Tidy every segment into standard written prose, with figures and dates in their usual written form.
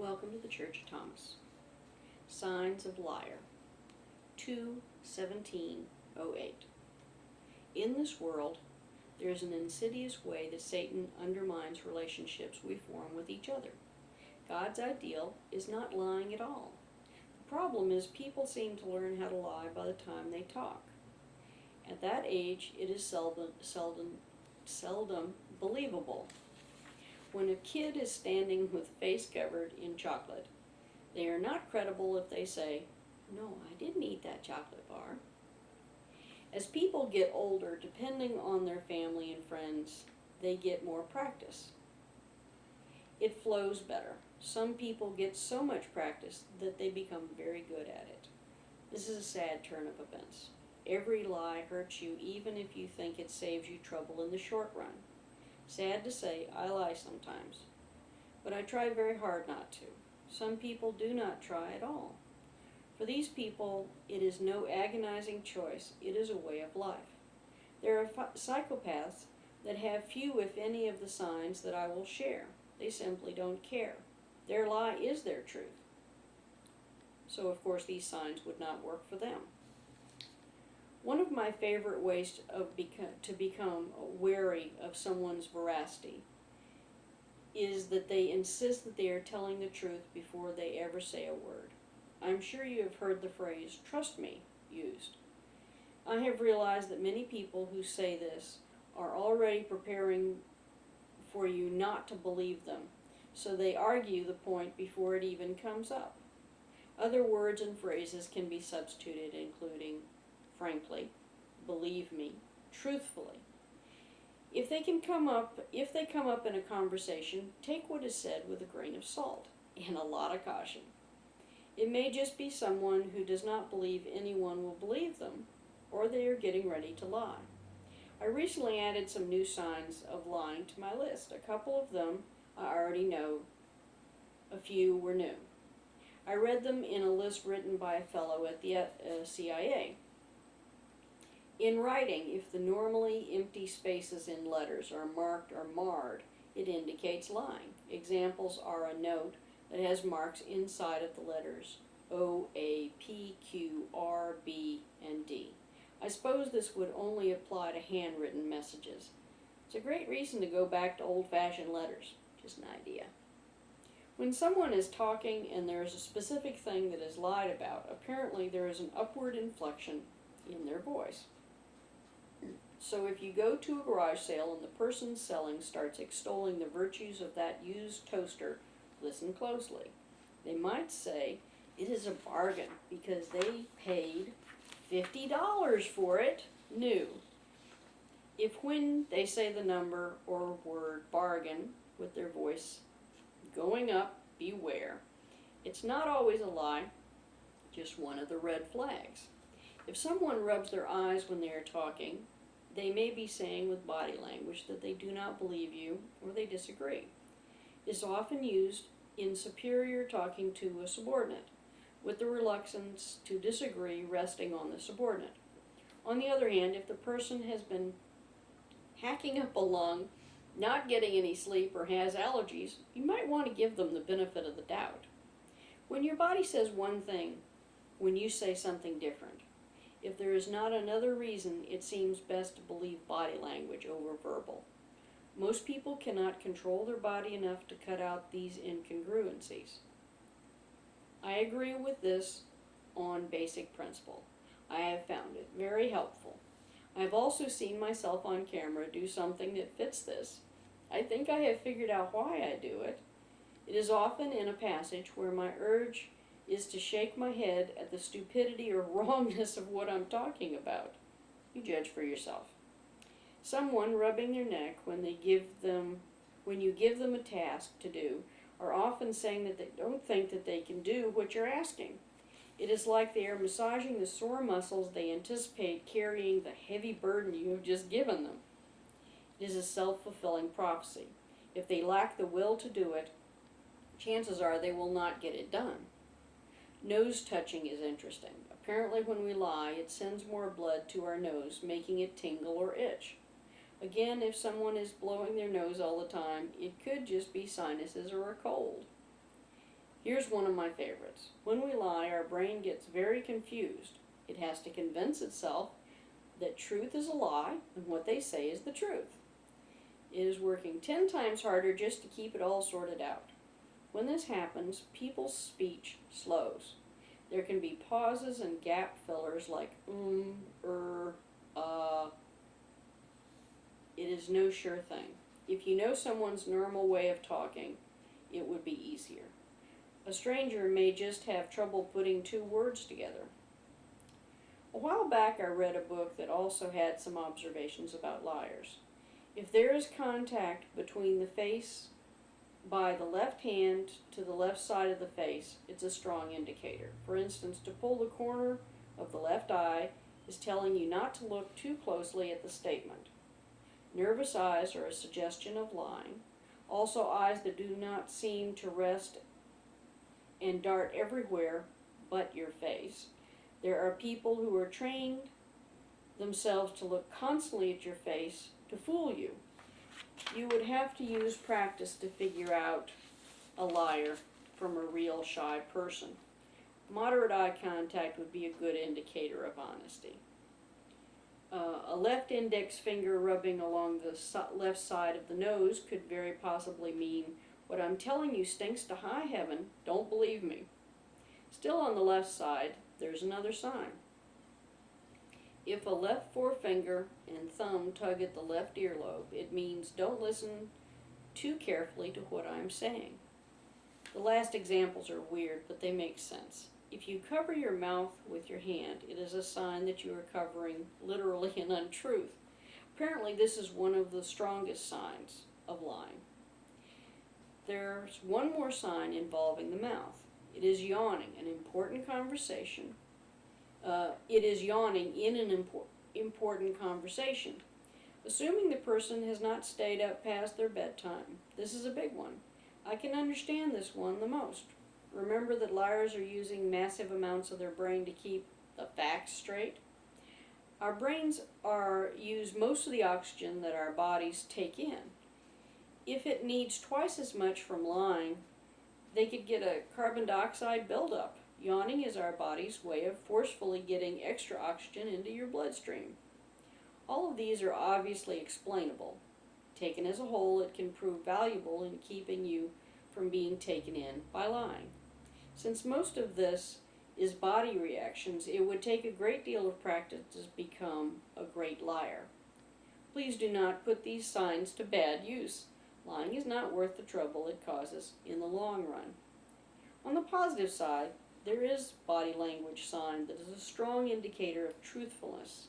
Welcome to the Church of Thomas. Signs of Liar. 2:17:08. In this world, there is an insidious way that Satan undermines relationships we form with each other. God's ideal is not lying at all. The problem is people seem to learn how to lie by the time they talk. At that age, it is seldom believable. When a kid is standing with face covered in chocolate, they are not credible if they say, "No, I didn't eat that chocolate bar." As people get older, depending on their family and friends, they get more practice. It flows better. Some people get so much practice that they become very good at it. This is a sad turn of events. Every lie hurts you even if you think it saves you trouble in the short run. Sad to say, I lie sometimes, but I try very hard not to. Some people do not try at all. For these people, it is no agonizing choice, it is a way of life. There are psychopaths that have few, if any, of the signs that I will share. They simply don't care. Their lie is their truth. So, of course, these signs would not work for them. One of my favorite ways to become wary of someone's veracity is that they insist that they are telling the truth before they ever say a word. I'm sure you have heard the phrase, "trust me," used. I have realized that many people who say this are already preparing for you not to believe them, so they argue the point before it even comes up. Other words and phrases can be substituted, including frankly, believe me, truthfully. If they come up in a conversation, take what is said with a grain of salt and a lot of caution. It may just be someone who does not believe anyone will believe them, or they are getting ready to lie. I recently added some new signs of lying to my list. A couple of them I already know, a few were new. I read them in a list written by a fellow at the CIA. In writing, if the normally empty spaces in letters are marked or marred, it indicates lying. Examples are a note that has marks inside of the letters O, A, P, Q, R, B, and D. I suppose this would only apply to handwritten messages. It's a great reason to go back to old-fashioned letters. Just an idea. When someone is talking and there is a specific thing that is lied about, apparently there is an upward inflection in their voice. So if you go to a garage sale and the person selling starts extolling the virtues of that used toaster, listen closely. They might say it is a bargain because they paid $50 for it, new. If when they say the number or word bargain with their voice going up, beware. It's not always a lie, just one of the red flags. If someone rubs their eyes when they are talking, they may be saying with body language that they do not believe you or they disagree. It is often used in superior talking to a subordinate, with the reluctance to disagree resting on the subordinate. On the other hand, if the person has been hacking up a lung, not getting any sleep, or has allergies, you might want to give them the benefit of the doubt. When your body says one thing, when you say something different, if there is not another reason, it seems best to believe body language over verbal. Most people cannot control their body enough to cut out these incongruencies. I agree with this on basic principle. I have found it very helpful. I have also seen myself on camera do something that fits this. I think I have figured out why I do it. It is often in a passage where my urge is to shake my head at the stupidity or wrongness of what I'm talking about. You judge for yourself. Someone rubbing their neck when you give them a task to do are often saying that they don't think that they can do what you're asking. It is like they are massaging the sore muscles they anticipate carrying the heavy burden you have just given them. It is a self-fulfilling prophecy. If they lack the will to do it, chances are they will not get it done. Nose touching is interesting. Apparently when we lie, it sends more blood to our nose, making it tingle or itch. Again, if someone is blowing their nose all the time, it could just be sinuses or a cold. Here's one of my favorites. When we lie, our brain gets very confused. It has to convince itself that truth is a lie and what they say is the truth. It is working 10 times harder just to keep it all sorted out. When this happens, people's speech slows. There can be pauses and gap fillers like It is no sure thing. If you know someone's normal way of talking, it would be easier. A stranger may just have trouble putting two words together. A while back I read a book that also had some observations about liars. If there is contact between the face by the left hand to the left side of the face, it's a strong indicator. For instance, to pull the corner of the left eye is telling you not to look too closely at the statement. Nervous eyes are a suggestion of lying. Also, eyes that do not seem to rest and dart everywhere but your face. There are people who are trained themselves to look constantly at your face to fool you. You would have to use practice to figure out a liar from a real shy person. Moderate eye contact would be a good indicator of honesty. A left index finger rubbing along the left side of the nose could very possibly mean, "What I'm telling you stinks to high heaven, don't believe me." Still on the left side, there's another sign. If a left forefinger and thumb tug at the left earlobe, it means don't listen too carefully to what I'm saying. The last examples are weird, but they make sense. If you cover your mouth with your hand, it is a sign that you are covering literally an untruth. Apparently, this is one of the strongest signs of lying. There's one more sign involving the mouth. It is yawning, an important conversation. It is yawning in an important conversation. Assuming the person has not stayed up past their bedtime. This is a big one. I can understand this one the most. Remember that liars are using massive amounts of their brain to keep the facts straight. Our brains use most of the oxygen that our bodies take in. If it needs twice as much from lying, they could get a carbon dioxide buildup. Yawning is our body's way of forcefully getting extra oxygen into your bloodstream. All of these are obviously explainable. Taken as a whole, it can prove valuable in keeping you from being taken in by lying. Since most of this is body reactions, it would take a great deal of practice to become a great liar. Please do not put these signs to bad use. Lying is not worth the trouble it causes in the long run. On the positive side, there is body language sign that is a strong indicator of truthfulness.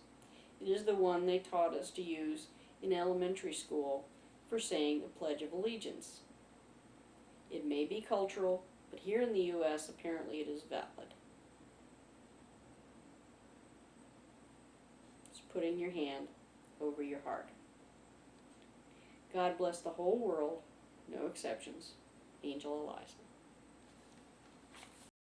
It is the one they taught us to use in elementary school for saying the Pledge of Allegiance. It may be cultural, but here in the U.S. apparently it is valid. It's putting your hand over your heart. God bless the whole world, no exceptions. Angela Eliza.